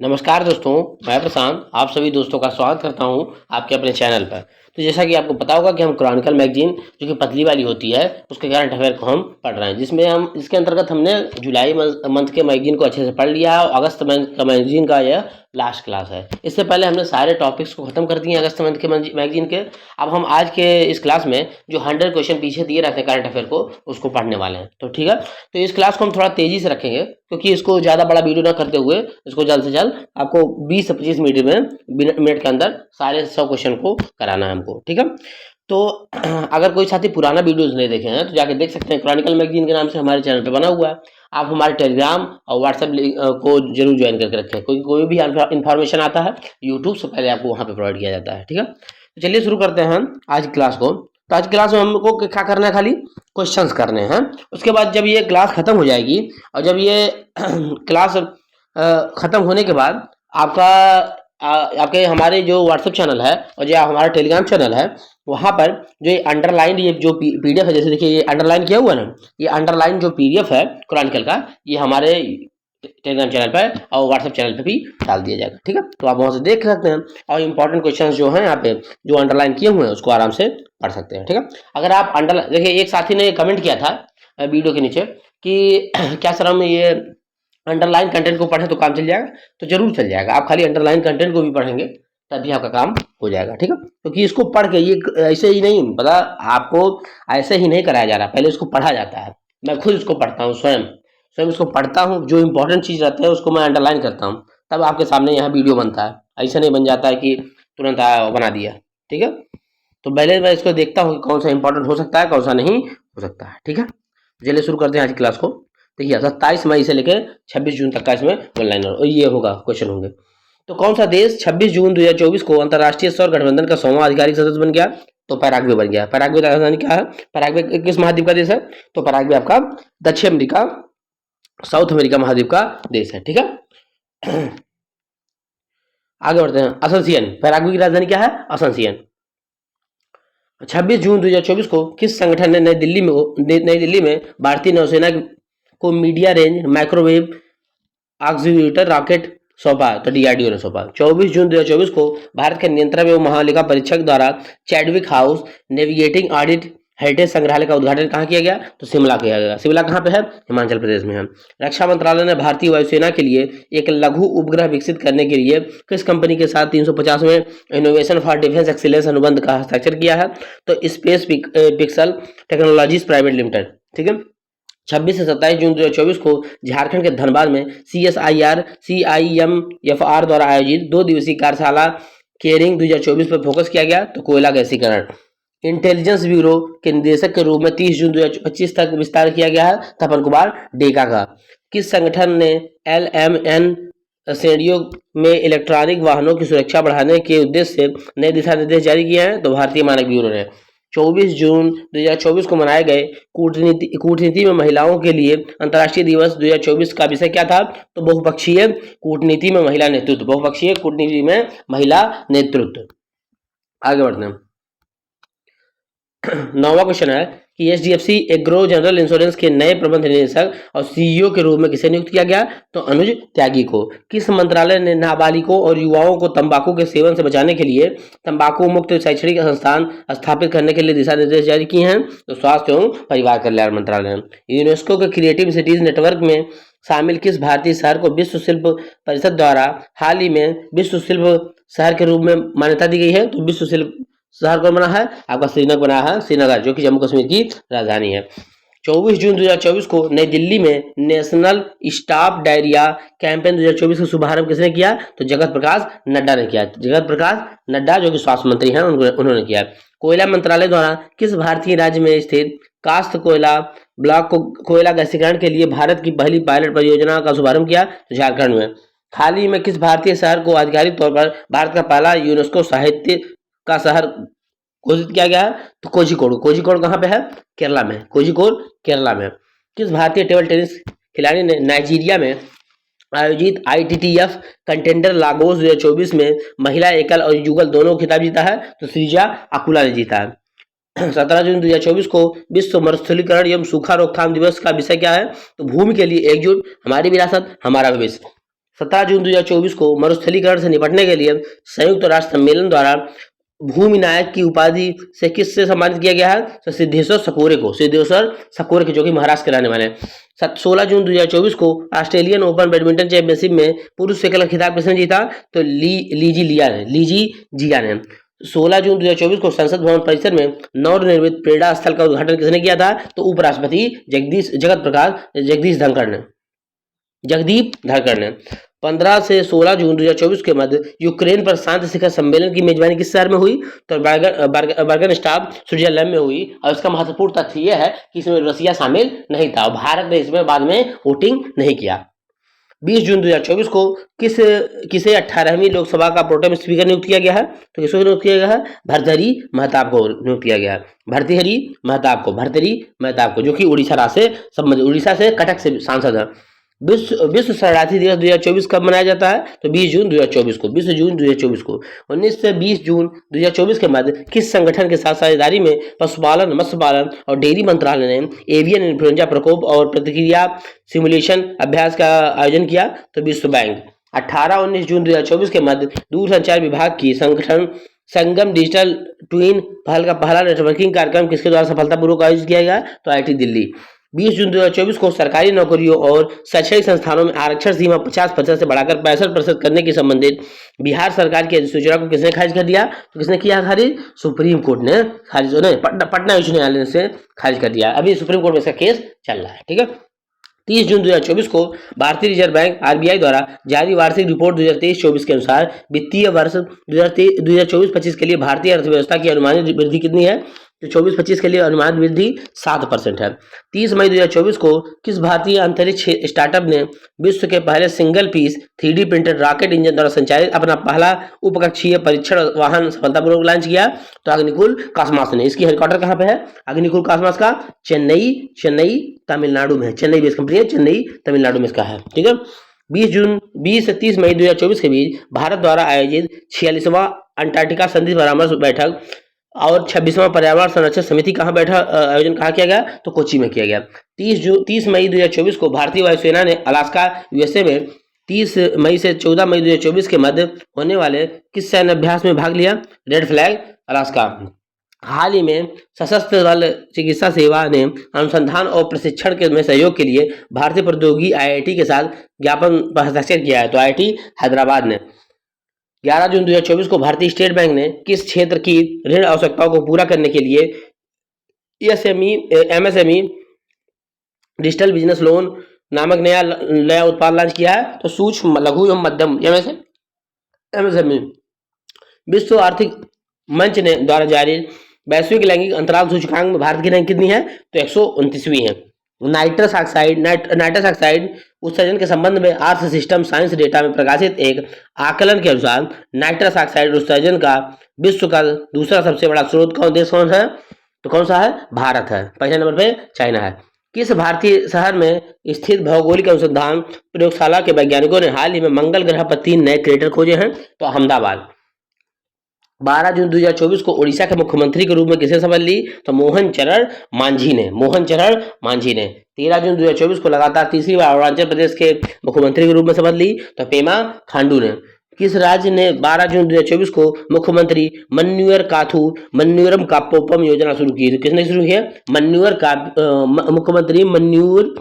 नमस्कार दोस्तों, मैं प्रशांत आप सभी दोस्तों का स्वागत करता हूं आपके अपने चैनल पर। तो जैसा कि आपको पता होगा कि हम क्रॉनिकल मैगजीन जो कि पतली वाली होती है उसके करंट अफेयर को हम पढ़ रहे हैं, जिसमें हम इसके अंतर्गत हमने जुलाई मंथ के मैगजीन को अच्छे से पढ़ लिया है और अगस्त मंथ का मैगजीन का यह लास्ट क्लास है। इससे पहले हमने सारे टॉपिक्स को खत्म कर दिए अगस्त मंथ के मैगजीन के। अब हम आज के इस क्लास में जो 100 क्वेश्चन पीछे दिए रहते हैं करंट अफेयर को उसको पढ़ने वाले हैं। तो ठीक है, तो इस क्लास को हम थोड़ा तेजी से रखेंगे क्योंकि इसको ज़्यादा बड़ा वीडियो ना करते हुए इसको जल्द से जल्द आपको 20 से 25 मिनट के अंदर सारे 100 क्वेश्चन को कराना है हमको। ठीक है, तो अगर कोई साथी पुराना वीडियोस नहीं देखे हैं तो जाके देख सकते हैं। क्रॉनिकल मैगजीन के नाम से हमारे चैनल पे बना हुआ है। आप हमारे टेलीग्राम और व्हाट्सएप को जरूर ज्वाइन करके रखें। कोई भी इन्फॉर्मेशन आता है यूट्यूब से पहले आपको वहाँ पे प्रोवाइड किया जाता है। ठीक है, तो चलिए शुरू करते हैं आज की क्लास को। तो आज क्लास में हमको क्या करना है, खाली क्वेश्चंस करने हैं। उसके बाद जब ये क्लास खत्म हो जाएगी और जब ये क्लास खत्म होने के बाद आपके हमारे जो व्हाट्सएप चैनल है और जो हमारा टेलीग्राम चैनल है वहाँ पर जो ये अंडरलाइन ये जो पीडीएफ है, जैसे देखिए ये अंडरलाइन किया हुआ है ना, ये अंडरलाइन जो पीडीएफ है क्रॉनिकल का, ये हमारे टेलीग्राम चैनल पर और व्हाट्सएप चैनल पे भी डाल दिया जाएगा। ठीक है, तो आप वहाँ से देख सकते हैं और इम्पोर्टेंट क्वेश्चंस जो हैं यहाँ पे जो अंडरलाइन किए हुए हैं उसको आराम से पढ़ सकते हैं। ठीक है, अगर आप अंडरलाइन देखिए, एक साथी ने कमेंट किया था वीडियो के नीचे कि क्या सर हम ये अंडरलाइन कंटेंट को पढ़ें तो काम चल जाएगा। तो जरूर चल जाएगा, आप खाली अंडरलाइन कंटेंट को भी पढ़ेंगे तभी आपका काम हो जाएगा। ठीक है, क्योंकि इसको पढ़ के ये ऐसे ही नहीं पता, आपको ऐसे ही नहीं कराया जा रहा, पहले इसको पढ़ा जाता है। मैं खुद इसको पढ़ता हूँ, स्वयं इसको पढ़ता हूँ, जो इंपॉर्टेंट चीज़ रहता है उसको मैं अंडरलाइन करता हूँ, तब आपके सामने यहाँ वीडियो बनता है। ऐसा नहीं बन जाता है कि तुरंत बना दिया। ठीक है, तो पहले मैं इसको देखता हूँ कि कौन सा इंपॉर्टेंट हो सकता है कौन सा नहीं हो सकता है। ठीक है, चलिए शुरू करते हैं आज की क्लास को। देखिए 27 मई से लेकर 26 जून तक का इसमें वन लाइनर और ये होगा क्वेश्चन होंगे। तो कौन सा देश 26 जून 2024 को अंतर्राष्ट्रीय सौर गठबंधन का 100वां आधिकारिक सदस्य बन गया? तो पैराग्वे बन गया। पैराग्वे राजधानी क्या है? पैराग्वे किस महाद्वीप का देश है? तो पैराग्वे आपका दक्षिण अमेरिका, साउथ अमेरिका महाद्वीप का देश है। ठीक है, आगे बढ़ते हैं। असंसियन, पैराग्वे की राजधानी क्या है? असंसियन। 26 जून 2024 को किस संगठन ने नई दिल्ली में भारतीय नौसेना को media range microwave oximeter rocket सौंपा? तो डीआरडीओ ने सौंपा। 24 जून 2024 को भारत के नियंत्रक एवं महालेखा परीक्षक द्वारा Chadwick house navigating audit heritage संग्रहालय का उद्घाटन कहाँ किया गया? तो शिमला किया गया। शिमला कहाँ पे है? हिमाचल प्रदेश में है। रक्षा मंत्रालय ने भारतीय वायुसेना के लिए एक लघु उपग्रह विकसित करने के लिए किस कंपनी के साथ 350वें इनोवेशन फॉर डिफेंस एक्सीलेंस अनुबंध का हस्ताक्षर किया है? तो space pixel technologies private limited. ठीक है, 26 से 27 जून 2024 को झारखंड के धनबाद में CSIR CIMFR द्वारा आयोजित 2 दिवसीय कार्यशाला केयरिंग 2024 पर फोकस किया गया। तो कोयला गैसीकरण। इंटेलिजेंस ब्यूरो के निदेशक के रूप में 30 जून 2025 तक विस्तार किया गया है तपन कुमार डेका का। किस संगठन ने LMN श्रेणियों में इलेक्ट्रॉनिक वाहनों की सुरक्षा बढ़ाने के उद्देश्य से नए दिशा निर्देश जारी किए हैं? तो भारतीय मानक ब्यूरो ने। 24 जून 2024 को मनाए गए कूटनीति में महिलाओं के लिए अंतर्राष्ट्रीय दिवस 2024 का विषय क्या था? तो बहुपक्षीय कूटनीति में महिला नेतृत्व। बहुपक्षीय कूटनीति में महिला नेतृत्व। आगे बढ़ते हैं। 9वां क्वेश्चन है कि HDFC एग्रो जनरल इंश्योरेंस के नए प्रबंध निदेशक और CEO के रूप में किसे नियुक्त किया गया? तो अनुज त्यागी को। किस मंत्रालय ने नाबालिगों और युवाओं को तंबाकू के सेवन से बचाने के लिए तंबाकू मुक्त शैक्षणिक संस्थान स्थापित करने के लिए दिशा निर्देश जारी किए हैं? तो स्वास्थ्य एवं परिवार कल्याण मंत्रालय ने। यूनेस्को के क्रिएटिव सिटीज नेटवर्क में शामिल किस भारतीय शहर को विश्व शिल्प परिषद द्वारा हाल ही में विश्व शिल्प शहर के रूप में मान्यता दी गई है? तो विश्व शिल्प शहर कौन बना है? आपका श्रीनगर बना है, श्रीनगर जो कि जम्मू कश्मीर की राजधानी है। 24 जून 2024 को नई दिल्ली में नेशनल स्टॉप डायरिया कैंपेन 2024 का शुभारंभ किसने किया? तो जगत प्रकाश नड्डा ने किया। जगत प्रकाश नड्डा जो कि स्वास्थ्य मंत्री हैं उन्होंने किया। कोयला मंत्रालय द्वारा किस भारतीय राज्य में स्थित कास्त कोयला ब्लॉक को कोयला गैसीकरण के लिए भारत की पहली पायलट परियोजना का शुभारंभ किया? तो झारखंड में। हाल ही में किस भारतीय शहर को आधिकारिक तौर पर भारत का पहला यूनेस्को साहित्य का शहर घोषित किया गया है? तो कोझिकोड। कोझिकोड कहाँ पे है? केरला में। कोझिकोड केरला में। किस भारतीय टेबल टेनिस खिलाड़ी ने नाइजीरिया में आयोजित ITTF कंटेंडर लागोस 2024 में महिला एकल और युगल दोनों खिताब जीता है? तो श्रीजा अकुला ने जीता है। 17 जून 2024 को विश्व मरुस्थलीकरण एवं सूखा रोकथाम दिवस का विषय क्या है? तो भूमि के लिए एकजुट, हमारी विरासत हमारा भविष्य। 17 जून 2024 को मरुस्थलीकरण से निपटने के लिए संयुक्त राष्ट्र सम्मेलन द्वारा भूमि नायक की उपाधि से किससे सम्मानित किया गया है? तो सिद्धेश्वर सकोरे को, सिद्धेश्वर सकोरे के, जो कि महाराष्ट्र के रहने वाले हैं। 16 जून 2024 को ऑस्ट्रेलियन ओपन बैडमिंटन चैंपियनशिप में पुरुष एकल खिताब किसने जीता? तो लीजी जिया ने। 16 जून 2024 को संसद भवन परिसर में नवनिर्मित प्रेरणा स्थल का उद्घाटन किसने किया था? तो उपराष्ट्रपति जगदीप धनखड़ ने। 15 से 16 जून 2024 के मध्य यूक्रेन पर शांति शिखर सम्मेलन की मेजबानी किस शहर में हुई? तो बर्गनस्टाड स्विट्जरलैंड में हुई। और इसका महत्वपूर्ण तथ्य यह है कि इसमें रसिया शामिल नहीं था और भारत ने इसमें बाद में वोटिंग नहीं किया। 20 जून 2024 को किसे 18वीं लोकसभा का प्रोटेम स्पीकर नियुक्त किया गया है? तो किसको नियुक्त किया गया है? भर्तृहरि महताब को नियुक्त किया गया है। भर्तृहरि महताब को, जो कि उड़ीसा से कटक से सांसद है। विश्व शरणार्थी दिवस 2024 कब मनाया जाता है? तो 20 जून 2024 को। 20 जून 2024 को 19 से 20 जून 2024 के मध्य किस संगठन के साथ साझेदारी में पशुपालन, मत्स्य पालन और डेयरी मंत्रालय ने एवियन इन्फ्लुएंजा प्रकोप और प्रतिक्रिया सिमुलेशन अभ्यास का आयोजन किया? तो विश्व बैंक। 18-19 जून 2024 के मध्य दूरसंचार विभाग की संगठन संगम डिजिटल ट्विन पहल का पहला नेटवर्किंग कार्यक्रम किसके द्वारा सफलतापूर्वक आयोजित किया गया? तो IIT दिल्ली। 20 जून 2024 को सरकारी नौकरियों और शैक्षणिक संस्थानों में आरक्षण सीमा 50% से बढ़ाकर 65% करने की संबंधित बिहार सरकार की अधिसूचना को किसने खारिज कर दिया? तो किसने किया खारिज? सुप्रीम कोर्ट ने खारिज, पटना उच्च न्यायालय से खारिज कर दिया। अभी सुप्रीम कोर्ट में इसका केस चल रहा है। ठीक है। 30 जून 2024 को भारतीय रिजर्व बैंक RBI द्वारा जारी वार्षिक रिपोर्ट 2023-24 के अनुसार वित्तीय वर्ष 2024-25 के लिए भारतीय अर्थव्यवस्था की अनुमानित वृद्धि कितनी है? तो 24-25 के लिए अनुमानित वृद्धि 7% है। 30 मई 2024 को किस भारतीय अंतरिक्ष स्टार्टअप ने विश्व के पहले single piece 3D printed rocket engine द्वारा संचालित अपना पहला उपकक्षीय परीक्षण वाहन सफलतापूर्वक लॉन्च किया? तो अग्निकुल कॉस्मॉस ने। इसकी हेडक्वार्टर कहाँ पे है? अग्निकुल कॉस्मॉस का चेन्नई तमिलनाडु में है। चेन्नई बेस कंपनी है, चेन्नई तमिलनाडु में इसका है। ठीक है। 20 से 30 मई 2024 के बीच भारत द्वारा आयोजित 46वां अंटार्कटिका संधि परामर्श बैठक और 26वां पर्यावरण संरक्षण समिति आयोजन कहाँ किया गया? तो कोच्चि में किया गया। 30 मई 2024 को भारतीय वायुसेना ने अलास्का USA में 30 मई से 14 मई 2024 के मध्य होने वाले किस सैन्य अभ्यास में भाग लिया? Red flag Alaska. हाल ही में सशस्त्र बल चिकित्सा सेवा ने अनुसंधान और प्रशिक्षण में सहयोग के लिए भारतीय प्रौद्योगिकी IIT के साथ ज्ञापन पर हस्ताक्षर किया है। तो IIT हैदराबाद ने। 11 जून 2024 को भारतीय स्टेट बैंक ने किस क्षेत्र की ऋण आवश्यकताओं को पूरा करने के लिए MSME डिजिटल बिजनेस लोन नामक नया उत्पाद लॉन्च किया है? तो सूक्ष्म, लघु एवं मध्यम MSME। विश्व आर्थिक मंच ने द्वारा जारी वैश्विक लैंगिक अंतराल सूचकांक में भारत की रैंक कितनी है? तो 129वीं है। नाइट्रस ऑक्साइड उत्सर्जन के संबंध में अर्थ सिस्टम साइंस डेटा में प्रकाशित एक आकलन के अनुसार नाइट्रस ऑक्साइड उत्सर्जन का विश्व का दूसरा सबसे बड़ा स्रोत देश कौन है? तो कौन सा है? भारत है। पहले नंबर पे चाइना है। किस भारतीय शहर में स्थित भौगोलिक अनुसंधान प्रयोगशाला के वैज्ञानिकों ने हाल ही में मंगल ग्रह पर 3 नए क्रेटर खोजे हैं? तो अहमदाबाद। 12 जून 2024 को ओडिशा के मुख्यमंत्री के रूप में किसे शपथ ली? तो मोहन चरण मांझी ने। 13 जून 2024 को लगातार तीसरी बार अरुणाचल प्रदेश के मुख्यमंत्री के रूप में शपथ ली? तो पेमा खांडू ने। किस राज्य ने 12 जून 2024 को मुख्यमंत्री मन्यूरम कापोपम योजना शुरू की? तो किसने शुरू किया? मुख्यमंत्री मन्यूर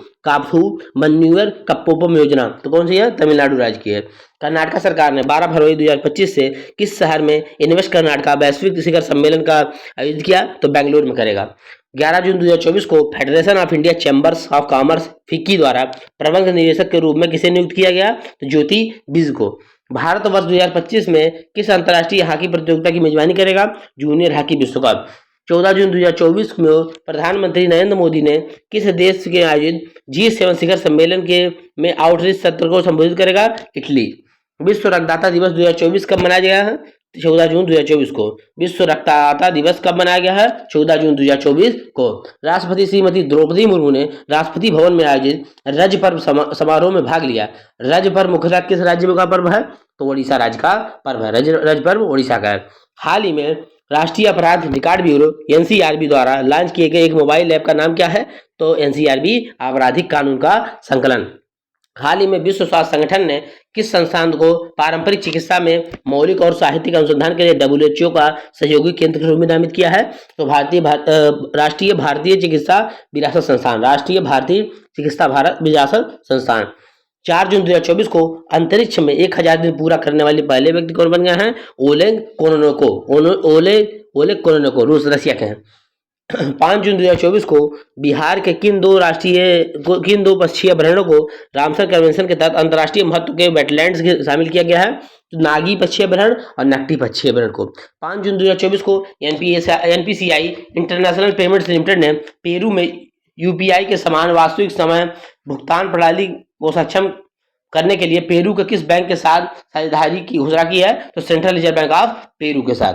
कप्पोपम योजना। तो कौन सी है? तमिलनाडु राज्य की है। कर्नाटक सरकार ने 12 फरवरी 2025 से किस शहर में इन्वेस्ट कर्नाटका वैश्विक शिखर सम्मेलन का आयोजित किया? तो बेंगलुरु में करेगा। 11 जून 2024 को federation of India chambers of commerce FICCI द्वारा प्रबंध निदेशक के रूप में किसे नियुक्त किया गया? तो ज्योति बिज को। भारत वर्ष 2025 में किस अंतर्राष्ट्रीय हॉकी प्रतियोगिता की मेजबानी करेगा? जूनियर हॉकी विश्व कप। 14 जून 2024 में प्रधानमंत्री नरेंद्र मोदी ने किस देश के आयोजित G7 शिखर सम्मेलन में आउटरीच सत्र को संबोधित करेगा? इटली। विश्व रक्तदाता दिवस 2024 कब मनाया गया है? 14 जून 2024 को। विश्व रक्तदाता दिवस कब मनाया गया है? 14 जून 2024 को। राष्ट्रपति श्रीमती द्रौपदी मुर्मू ने राष्ट्रपति भवन में आयोजित रज पर्व समारोह में भाग लिया। रज पर्व मुख्यतः किस राज्य का पर्व है? तो ओडिशा राज्य का पर्व है। रज पर्व ओडिशा का है। हाल ही में राष्ट्रीय अपराध रिकॉर्ड ब्यूरो NCRB द्वारा लॉन्च किए गए एक मोबाइल ऐप का नाम क्या है? तो NCRB आपराधिक कानून का संकलन। हाल ही में विश्व स्वास्थ्य संगठन ने किस संस्थान को पारंपरिक चिकित्सा में मौलिक और साहित्यिक अनुसंधान के लिए WHO का सहयोगी केंद्र के रूप में नामित किया है? तो राष्ट्रीय भारतीय चिकित्सा विरासत संस्थान, राष्ट्रीय भारतीय चिकित्सा भारत विरासत संस्थान। 4 जून 2024 को अंतरिक्ष में 1000 दिन पूरा करने वाले पहले व्यक्ति कौन बन गए हैं? ओलेग कोरोनोको, रूस रशिया के हैं। 5 जून 2024 को बिहार के किन दो पक्षी अभयारण्यों को रामसर कन्वेंशन के तहत अंतर्राष्ट्रीय महत्व के वेटलैंड्स में शामिल किया गया है? तो नागी पक्षी अभयारण्य और नकटी पक्षी अभयारण्य को। 5 जून 2024 को NPCI इंटरनेशनल पेमेंट्स लिमिटेड ने पेरू में UPI के समान वास्तविक समय भुगतान प्रणाली को सक्षम करने के लिए पेरू के किस बैंक के साथ साझेदारी की घोषणा की है? तो central reserve bank of Peru के साथ।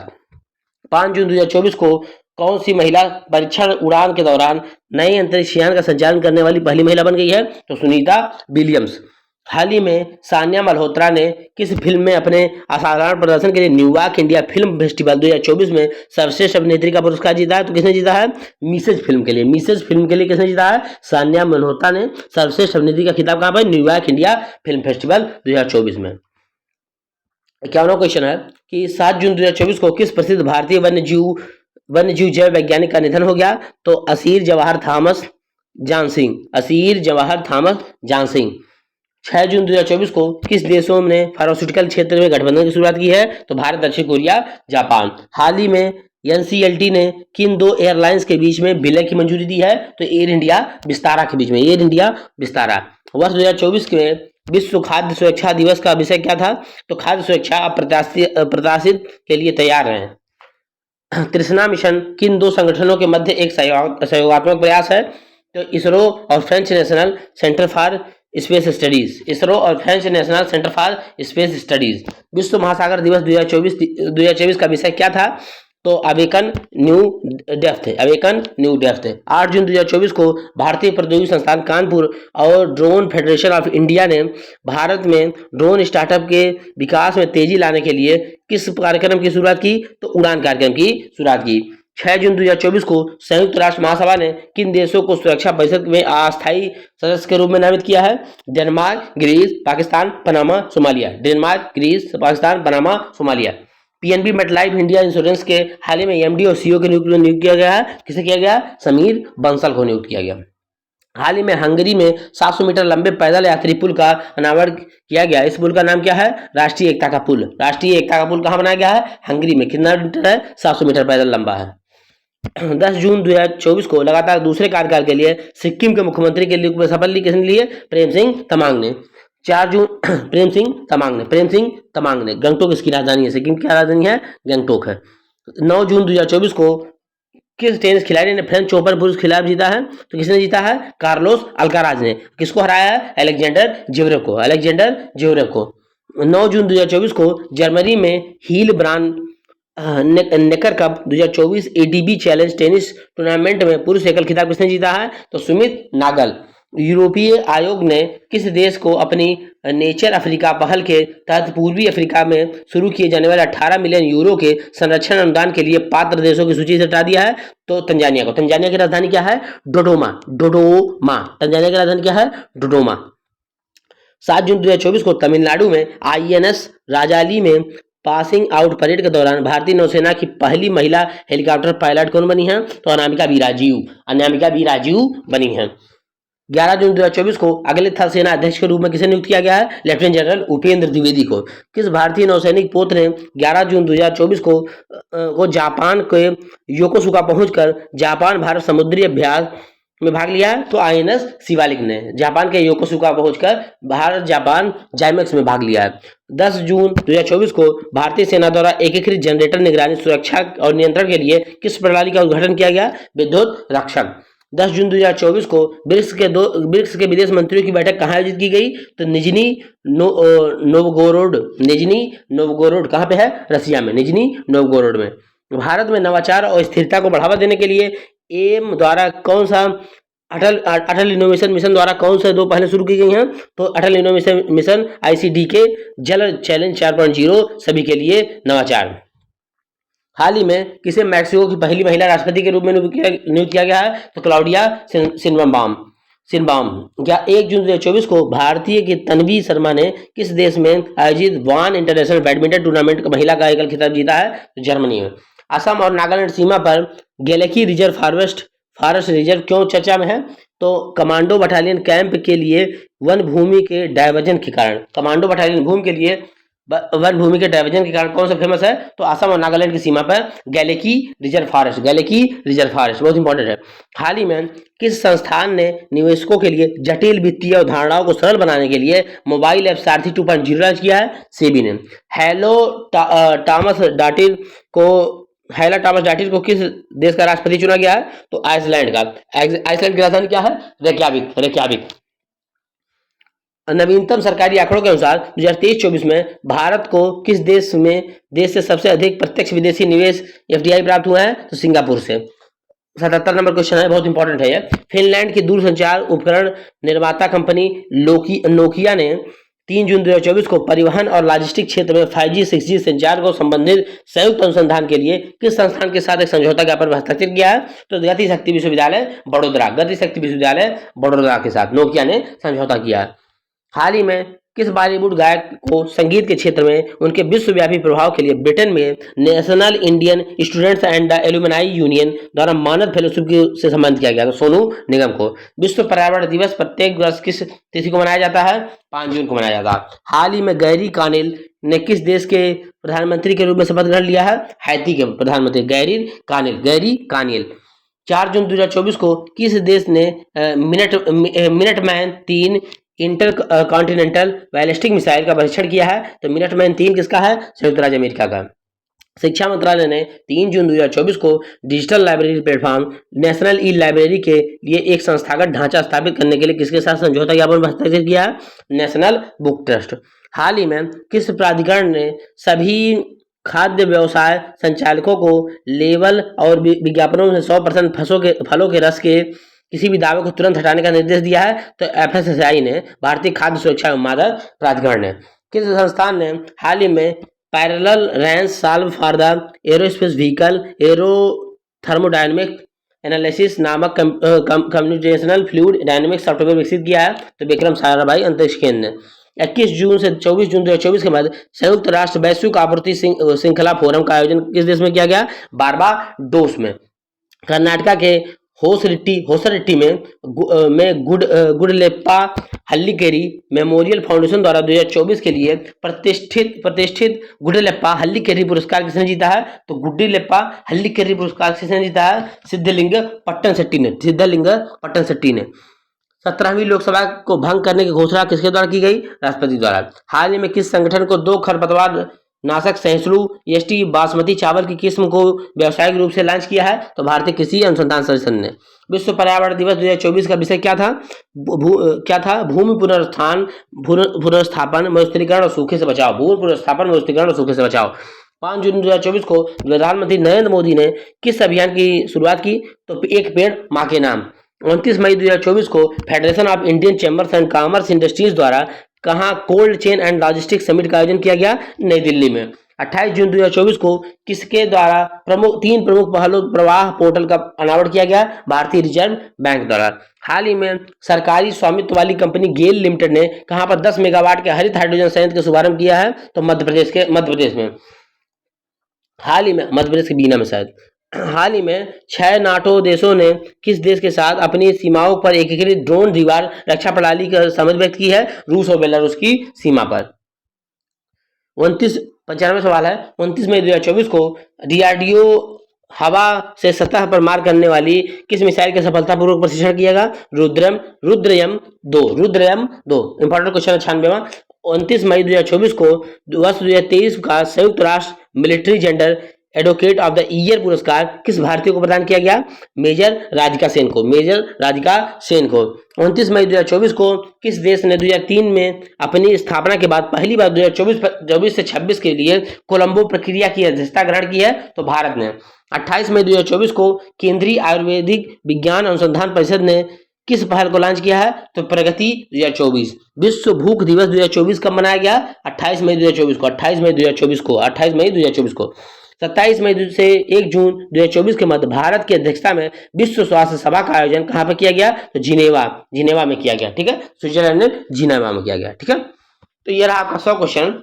5 जून 2024 को कौन सी महिला परीक्षण उड़ान के दौरान नए अंतरिक्ष यान का संचालन करने वाली पहली महिला बन गई है? तो सुनीता विलियम्स। हाल ही में सान्या मल्होत्रा ने किस फिल्म में अपने असाधारण प्रदर्शन के लिए न्यूयॉर्क इंडिया फिल्म फेस्टिवल 2024 में सर्वश्रेष्ठ अभिनेत्री का पुरस्कार जीता है? तो किसने जीता है? मिसेज फिल्म के लिए। मिसेज फिल्म के लिए किसने जीता है? सान्या मल्होत्रा ने सर्वश्रेष्ठ अभिनेत्री का खिताब कहां पर? न्यूयॉर्क इंडिया फिल्म फेस्टिवल 2024 में। 51वां क्वेश्चन है कि 7 जून 2024 को किस प्रसिद्ध भारतीय वन्यजीव जैव वैज्ञानिक का निधन हो गया? तो असीर जवाहर थॉमस जानसिंह। 6 जून 2024 को किस देशों ने फार्मास्यूटिकल क्षेत्र में गठबंधन की शुरुआत की है? तो भारत, दक्षिण कोरिया, जापान। हाल ही में NCLT ने किन 2 एयरलाइंस के बीच में विलय की मंजूरी दी है? तो एयर इंडिया विस्तारा के बीच में, एयर इंडिया विस्तारा। वर्ष 2024 के विश्व खाद्य सुरक्षा दिवस का विषय क्या था? तो खाद्य सुरक्षा अप्रत्याशित के लिए तैयार रहें। तृष्णा मिशन किन 2 संगठनों के मध्य एक सहयोगात्मक प्रयास है? तो इसरो और French national centre for space studies. विश्व महासागर दिवस 2024 का विषय क्या था? तो अवेकन न्यू डेप्थ। 8 जून 2024 को भारतीय प्रौद्योगिकी संस्थान कानपुर और ड्रोन फेडरेशन ऑफ इंडिया ने भारत में ड्रोन स्टार्टअप के विकास में तेजी लाने के लिए किस कार्यक्रम की शुरुआत की? तो उड़ान कार्यक्रम की शुरुआत की। 6 जून 2024 को संयुक्त राष्ट्र महासभा ने किन देशों को सुरक्षा परिषद में अस्थायी सदस्य के रूप में नामित किया है? Denmark, Greece, Pakistan, Panama, Somalia. PNB MetLife India insurance के हाल ही में MD और CEO के नियुक्त किया गया है। किसे किया गया? समीर बंसल को नियुक्त किया गया। हाल ही में हंगरी में 700 मीटर लंबे पैदल यात्री पुल का अनावरण किया गया। इस पुल का नाम क्या है? राष्ट्रीय एकता का पुल। राष्ट्रीय एकता का पुल कहाँ बनाया गया है? हंगरी में। कितना मीटर है? 700 मीटर पैदल लंबा है। 10 जून 2024 को लगातार दूसरे कार्यकाल के लिए सिक्किम के मुख्यमंत्री के लिए शपथ ली किसने ली है? प्रेम सिंह तमांग ने। 4 जून प्रेम सिंह तमांग ने। गंगटोक इसकी राजधानी है। सिक्किम की राजधानी है गंगटोक है। 9 जून 2024 को किस टेनिस खिलाड़ी ने फ्रेंच ओपन पुरुष खिलाफ जीता है? तो किसने जीता है? कार्लोस अल्काराज ने। किसको हराया है? अलेक्जेंडर ज्वेरेव को। 9 जून 2024 को जर्मनी में Heilbronn Neckar cup 2024 ATP challenge tennis tournament में पुरुष एकल खिताब किसने जीता है? तो सुमित नागल। यूरोपीय आयोग ने किस देश को अपनी नेचर अफ्रीका पहल के तहत पूर्वी अफ्रीका में शुरू किए जाने वाले 18 मिलियन यूरो के संरक्षण अनुदान के लिए पात्र देशों की सूची से हटा दिया है? तो तंजानिया को। तंजानिया की राजधानी क्या है? डोडोमा। तंजानिया की राजधानी क्या है? डोडोमा। 7 जून 2024 को तमिलनाडु में INS राजाली में पासिंग आउट परेड के दौरान भारतीय नौसेना की पहली महिला हेलीकॉप्टर पायलट कौन बनी है? तो अनामिका बी राजीव बनी है। 11 जून 2024 को अगले थल सेना अध्यक्ष के रूप में किसे नियुक्त किया गया है? लेफ्टिनेंट जनरल उपेंद्र द्विवेदी को। किस भारतीय नौसैनिक पोत ने 11 जून 2024 को जापान के योकोसुका पहुंचकर जापान भारत समुद्री अभ्यास में भाग लिया है? तो INS शिवालिक ने जापान के योकोसुका पहुंचकर भारत जापान जाइमेक्स में भाग लिया है। 10 जून 2024 को भारतीय सेना द्वारा एकीकृत जनरेटर निगरानी, सुरक्षा और नियंत्रण के लिए किस प्रणाली का उद्घाटन किया गया? विद्युत रक्षक। 10 जून 2024 को ब्रिक्स के विदेश मंत्रियों की बैठक कहाँ आयोजित की गई? तो निजनी नोवगोरोड कहाँ पे है? रसिया में, निजनी नोवगोरोड में। भारत में नवाचार और स्थिरता को बढ़ावा देने के लिए एम द्वारा कौन सा अटल इनोवेशन मिशन द्वारा कौन से 2 पहले शुरू की गई हैं? तो अटल इनोवेशन मिशन ICDK जल चैलेंज 4.0 सभी के लिए नवाचार। हाल ही में किसे मैक्सिको की पहली महिला राष्ट्रपति के रूप में नियुक्त किया गया है? तो क्लाउडिया शिनबम। सिनबाम। क्या 1 जून 2024 को भारतीय की तन्वी शर्मा ने किस देश में आयोजित वान इंटरनेशनल बैडमिंटन टूर्नामेंट का महिला का एकल खिताब जीता है? तो जर्मनी में। असम और नागालैंड सीमा पर गैलेकी रिजर्व फॉरेस्ट रिजर्व क्यों चर्चा में है? तो कमांडो बटालियन कैंप के लिए वन भूमि के डायवर्जन के कारण, कमांडो बटालियन भूमि के लिए वन भूमि के डायवर्जन के कारण कौन सा फेमस है? तो असम और नागालैंड की सीमा पर गैलेकी रिजर्व फॉरेस्ट बहुत इंपॉर्टेंट है। हाल ही में किस संस्थान ने निवेशकों के लिए जटिल वित्तीय अवधारणाओं को सरल बनाने के लिए मोबाइल ऐप सारथी 2.0 लॉन्च किया है? सेबी ने। हैला टॉमस डाटिर को किस देश का राष्ट्रपति चुना गया है? तो आइसलैंड का। आइसलैंड की राजधानी क्या है? रेक्याविक। नवीनतम सरकारी आंकड़ों के अनुसार 2023-24 में भारत को किस देश से सबसे अधिक प्रत्यक्ष विदेशी निवेश एफडीआई प्राप्त हुआ है? तो सिंगापुर से। 77 नंबर क्वेश्चन है, बहुत इंपॉर्टेंट है ये। फिनलैंड की दूरसंचार उपकरण निर्माता कंपनी नोकिया ने 3 जून 2024 को परिवहन और लॉजिस्टिक क्षेत्र में 5G 6G संचार को संबंधित संयुक्त अनुसंधान के लिए किस संस्थान के साथ एक समझौता ज्ञापन पर हस्ताक्षर किया है? तो गति शक्ति विश्वविद्यालय बड़ोदरा के साथ नोकिया ने समझौता किया है। हाल ही में किस बॉलीवुड गायक को संगीत के क्षेत्र में उनके विश्वव्यापी प्रभाव के लिए ब्रिटेन में national Indian students and the alumni union द्वारा मानद फेलोशिप से सम्मानित किया गया? तो सोनू निगम को। विश्व पर्यावरण दिवस प्रत्येक वर्ष किस तिथि को मनाया जाता है? 5 जून को मनाया जाता है। हाल ही में गैरी कानिल ने किस देश के प्रधानमंत्री के रूप में शपथ ग्रहण लिया है? हैती के प्रधानमंत्री गैरी कानिल। 4 जून 2024 को किस देश ने Minuteman 3 inter continental ballistic missile का परीक्षण किया है? तो मिनटमैन 3 किसका है? संयुक्त राज्य अमेरिका का। शिक्षा मंत्रालय ने 3 जून 2024 को digital library platform national e library के लिए एक संस्थागत ढांचा स्थापित करने के लिए किसके साथ समझौता ज्ञापन पर हस्ताक्षर किया है? National book trust. हाल ही में किस प्राधिकरण ने सभी खाद्य व्यवसाय संचालकों को लेबल और विज्ञापनों में 100% फलों के रस के किसी भी दावे को तुरंत हटाने का निर्देश दिया है? तो एफएसएसआई ने, भारतीय खाद्य सुरक्षा एवं मादक प्राधिकरण ने। किस संस्थान ने हाल ही में parallel range solve for the aerospace vehicle aerothermodynamic analysis नामक कंप्यूटेशनल फ्लूइड डायनेमिक सॉफ्टवेयर विकसित किया है? तो विक्रम साराभाई अंतरिक्ष केंद्र ने। 21 जून से 24 जून 2024 के बाद संयुक्त राष्ट्र वैश्विक आपूर्ति श्रृंखला फोरम का आयोजन किस देश में किया गया? बारबाडोस में। कर्नाटका के होसरट्टी में गुडलेप्पा हल्लीकेरी मेमोरियल फाउंडेशन द्वारा 2024 के लिए प्रतिष्ठित गुडलेप्पा हल्लीकेरी पुरस्कार किसने जीता है? तो गुड्डीलेप्पा हल्लीकेरी पुरस्कार किसने जीता है? सिद्धलिंग पट्टन शेट्टी ने। 17वीं लोकसभा को भंग करने की घोषणा किसके द्वारा की गई? राष्ट्रपति द्वारा। हाल ही में किस संगठन को 2 खरपतवार नाशक सहिष्णु एसटी बासमती चावल की किस्म को व्यावसायिक रूप से लॉन्च किया है? तो भारतीय कृषि अनुसंधान संस्थान ने। विश्व पर्यावरण दिवस 2024 का विषय क्या था? भूमि पुनर्स्थापन मरुस्थलीकरण और सूखे से बचाव। 5 जून 2024 को प्रधानमंत्री नरेंद्र मोदी ने किस अभियान की शुरुआत की? तो एक पेड़ मां के नाम। 29 मई 2024 को federation of Indian chambers and commerce industries द्वारा कहां cold chain and logistics summit का आयोजन किया गया? नई दिल्ली में। 28 जून 2024 को किसके द्वारा 3 प्रमुख पहलू प्रवाह पोर्टल का अनावरण किया गया? भारतीय रिजर्व बैंक द्वारा। हाल ही में सरकारी स्वामित्व वाली कंपनी गेल लिमिटेड ने कहां पर 10 मेगावाट के हरित हाइड्रोजन संयंत्र का शुभारंभ किया है? तो मध्य प्रदेश में। हाल ही में मध्य प्रदेश के बीना में शायद। हाल ही में 6 नाटो देशों ने किस देश के साथ अपनी सीमाओं पर एकीकृत ड्रोन दीवार रक्षा प्रणाली की सहमति व्यक्त की है? रूस और बेलारूस की सीमा पर। 95 सवाल है। 29 मई 2024 को डीआरडीओ हवा से सतह पर मार करने वाली किस मिसाइल का सफलतापूर्वक परीक्षण किया? रुद्रयम 2। Important question 96वां। 29 मई 2024 को वर्ष 2023 का संयुक्त राष्ट्र military gender advocate of the year पुरस्कार किस भारतीय को प्रदान किया गया? मेजर राधिका सेन को। 29 मई 2024 को किस देश ने 2003 में अपनी स्थापना के बाद पहली बार 2024 से 26 के लिए कोलंबो प्रक्रिया की अध्यक्षता ग्रहण की है? तो भारत ने। 28 मई 2024 को केंद्रीय आयुर्वेदिक विज्ञान अनुसंधान परिषद ने किस पहल को लॉन्च किया है? तो प्रगति 2024। विश्व भूख दिवस 2024 कब मनाया गया? 28 मई 2024 को। 27 मई से 1 जून 2024 के मध्य भारत की अध्यक्षता में विश्व स्वास्थ्य सभा का आयोजन कहाँ पर किया गया? तो जिनेवा में किया गया। ठीक है, स्विट्जरलैंड में जिनेवा में किया गया। ठीक है, तो ये रहा आपका 100 क्वेश्चन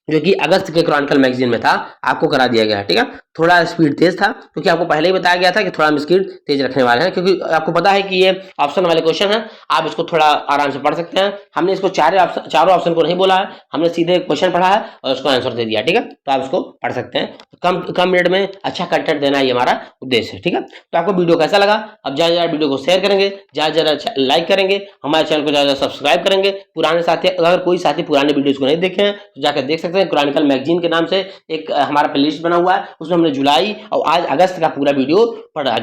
जो कि अगस्त के क्रॉनिकल मैगजीन में था, आपको करा दिया गया। ठीक है, थोड़ा स्पीड तेज था क्योंकि आपको पहले ही बताया गया था कि थोड़ा हम स्पीड तेज रखने वाले हैं, क्योंकि आपको पता है कि ये ऑप्शन वाले क्वेश्चन है, आप इसको थोड़ा आराम से पढ़ सकते हैं। हमने इसको चारों ऑप्शन को नहीं बोला है, हमने सीधे क्वेश्चन पढ़ा है और उसको आंसर दे दिया। ठीक है, तो आप इसको पढ़ सकते हैं। कम मिनट में अच्छा कंटेंट देना ये हमारा उद्देश्य है। ठीक है, तो आपको वीडियो कैसा लगा? अब ज्यादा वीडियो को शेयर करेंगे, ज्यादा लाइक करेंगे, हमारे चैनल को ज्यादा सब्सक्राइब करेंगे। पुराने साथी, अगर कोई साथी पुराने वीडियोज को नहीं देखे हैं तो जाकर देख सकते हैं। क्रॉनिकल मैगजीन के नाम से एक हमारा प्लेलिस्ट बना हुआ है, उसमें हमने जुलाई और आज अगस्त का पूरा वीडियो डाल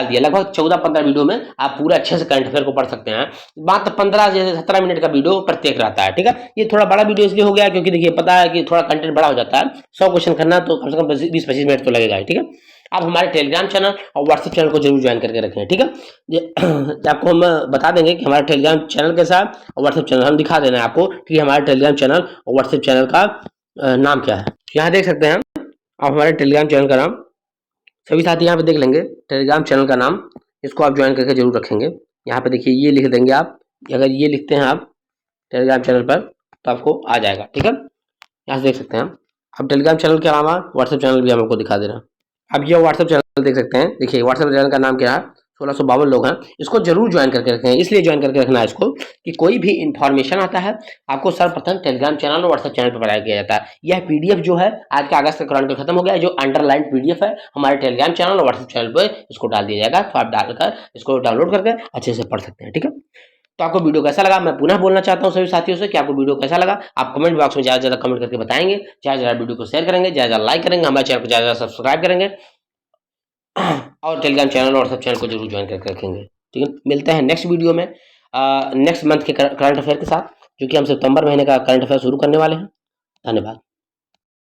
दिया। लगभग 14-15 वीडियो में आप पूरा अच्छे से करंट अफेयर को पढ़ सकते हैं। मात्र 15 से 17 मिनट का वीडियो प्रत्येक रहता है। ठीक है, ये थोड़ा बड़ा वीडियो इसलिए हो गया क्योंकि देखिए पता है कि थोड़ा कंटेंट बड़ा हो जाता है। 100 क्वेश्चन करना तो कम से कम 20-25 मिनट तो लगेगा। ठीक है, आप हमारे टेलीग्राम चैनल और व्हाट्सएप चैनल को जरूर ज्वाइन करके रखें। ठीक है, आपको हम बता देंगे कि हमारे टेलीग्राम चैनल के साथ और व्हाट्सएप चैनल हम दिखा देना है आपको कि हमारे टेलीग्राम चैनल और व्हाट्सएप चैनल का नाम क्या है। यहाँ देख सकते हैं आप हमारे टेलीग्राम चैनल का नाम, सभी साथी यहाँ पे देख लेंगे टेलीग्राम चैनल का नाम, इसको आप ज्वाइन करके जरूर रखेंगे। यहाँ पे देखिए ये लिख देंगे आप, अगर ये लिखते हैं आप टेलीग्राम चैनल पर तो आपको आ जाएगा। ठीक है, यहाँ से देख सकते हैं आप टेलीग्राम चैनल के अलावा व्हाट्सएप चैनल भी हम आपको दिखा दे रहे हैं। अब ये व्हाट्सएप चैनल देख सकते हैं, देखिए व्हाट्सएप चैनल का नाम क्या है, 1652 लोग हैं। इसको जरूर ज्वाइन करके रखें, इसलिए ज्वाइन करके रखना है इसको कि कोई भी इंफॉर्मेशन आता है आपको सर्वप्रथम टेलीग्राम चैनल और व्हाट्सएप चैनल पर बताया किया जाता है। यह पीडीएफ जो है आज का अगस्त का क्रॉनिकल खत्म हो गया है, जो अंडरलाइन पीडीएफ है हमारे टेलीग्राम चैनल और व्हाट्सएप चैनल पर इसको डाल दिया जाएगा, तो आप डालकर इसको डाउनलोड करके अच्छे से पढ़ सकते हैं। ठीक है, तो आपको वीडियो कैसा लगा? मैं पुनः बोलना चाहता हूं सभी साथियों से कि आपको वीडियो कैसा लगा। आप कमेंट बॉक्स में ज्यादा कमेंट करके बताएंगे, ज्यादा वीडियो को शेयर करेंगे, ज्यादा लाइक करेंगे, हमारे चैनल को ज्यादा सब्सक्राइब करेंगे और टेलीग्राम चैनल और सब चैनल को जरूर ज्वाइन करके रखेंगे। ठीक है, मिलते हैं नेक्स्ट वीडियो में नेक्स्ट मंथ के करंट अफेयर के साथ, जो कि हम सितंबर महीने का करंट अफेयर शुरू करने वाले हैं। धन्यवाद।